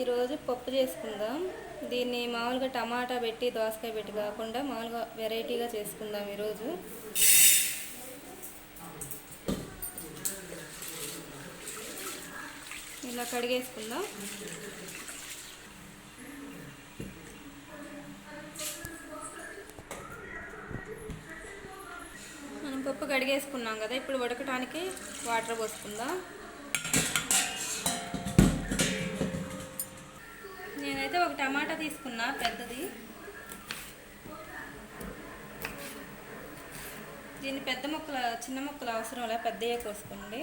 ఈరోజు పప్పు చేసుకుందాం. దీన్ని మామూలుగా టమాటా పెట్టి దోసకాయ పెట్టి కాకుండా మామూలుగా వెరైటీగా చేసుకుందాం. ఈరోజు ఇలా కడిగేసుకుందాం. మనం పప్పు కడిగేసుకున్నాం కదా, ఇప్పుడు ఉడకటానికి వాటర్ పోసుకుందాం. నేనైతే ఒక టమాటా తీసుకున్నా పెద్దది. దీన్ని పెద్ద ముక్కలు చిన్న ముక్కలు అవసరం లే, పెద్దయే కోసుకోండి.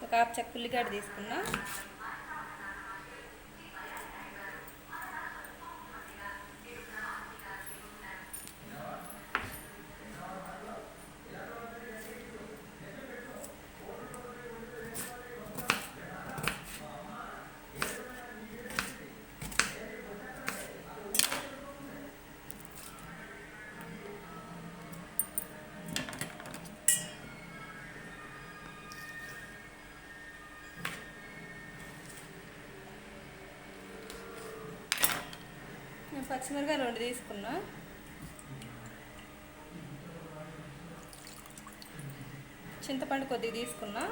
ఒక ఆపు చెక్క ఉల్లిగడ్డ తీసుకున్నా. పచ్చిమిరకాయలు 2 తీసుకున్నా. చింతపండు కొద్దిగా తీసుకున్నా.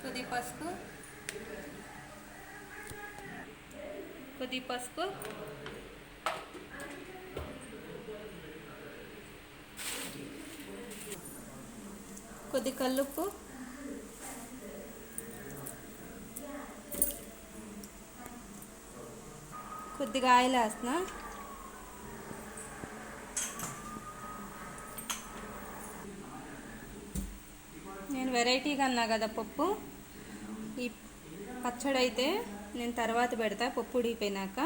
కొద్దిగా పసుపు, కొద్ది కల్లుప్పు, కొద్దిగా ఆయిల్ వేస్తున్నా. నేను వెరైటీగా అన్నా కదా పప్పు, ఈ పచ్చడి అయితే నేను తర్వాత పెడతా పప్పు ఉడికిపోయినాక.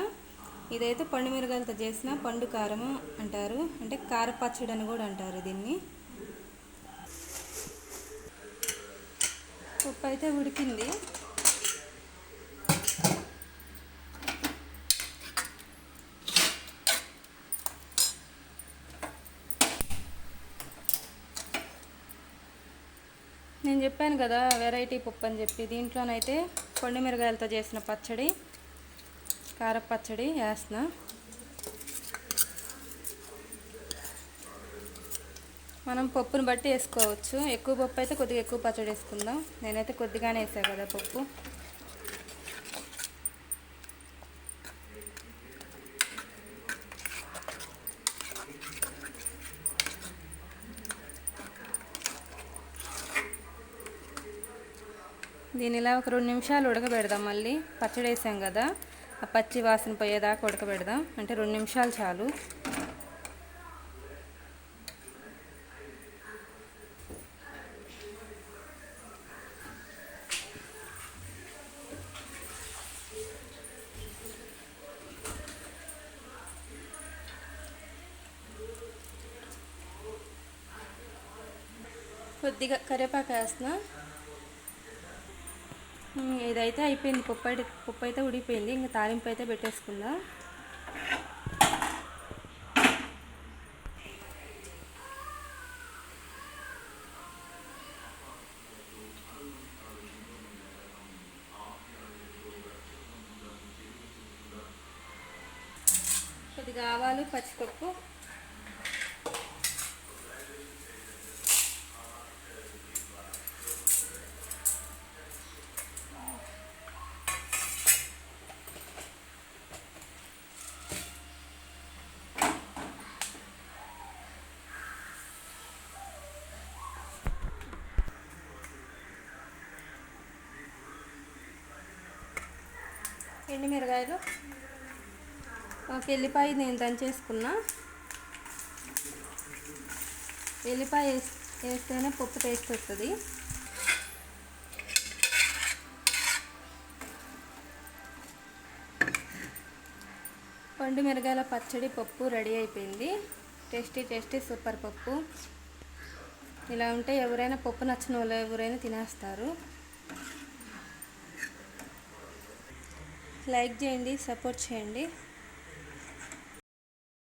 ఇదైతే పండు మిరగాయలతో చేసిన పండు కారం అంటారు, అంటే కార పచ్చడి అని కూడా అంటారు దీన్ని. పప్పు అయితే ఉడికింది. నేను చెప్పాను కదా వెరైటీ పప్పు అని చెప్పి, దీంట్లోనైతే పండు మిరగాయలతో చేసిన పచ్చడి, కార పచ్చడి వేస్తున్నా. మనం పప్పుని బట్టి వేసుకోవచ్చు. ఎక్కువ పప్పు అయితే కొద్దిగా ఎక్కువ పచ్చడి వేసుకుందాం. నేనైతే కొద్దిగానే వేసాను కదా పప్పు. దీని ఇలా ఒక 2 నిమిషాలు ఉడకబెడదాం. మళ్ళీ పచ్చడి వేసాం కదా, ఆ పచ్చి వాసన పోయేదాకా ఉడకబెడదాం. అంటే 2 నిమిషాలు చాలు. కొద్దిగా కరివేపాకు వేస్తున్నా. ఇదైతే అయిపోయింది. పప్పు అయితే ఉడికిపోయింది. ఇంకా తాలింపు అయితే పెట్టేసుకుందాం. కొద్దిగా ఆవాలు, పచ్చిపప్పు, ఎండుమిరగాయలు, ఒక ఎల్లిపాయ నేను దంచేసుకున్నా. ఎల్లిపాయ వేస్తేనే పప్పు టేస్ట్ వస్తుంది. పండు మిరగాయల పచ్చడి పప్పు రెడీ అయిపోయింది. టేస్టీ సూపర్ పప్పు. ఇలా ఉంటే ఎవరైనా పప్పు నచ్చిన వాళ్ళు ఎవరైనా తినేస్తారు. లైక్ చేయండి, సపోర్ట్ చేయండి.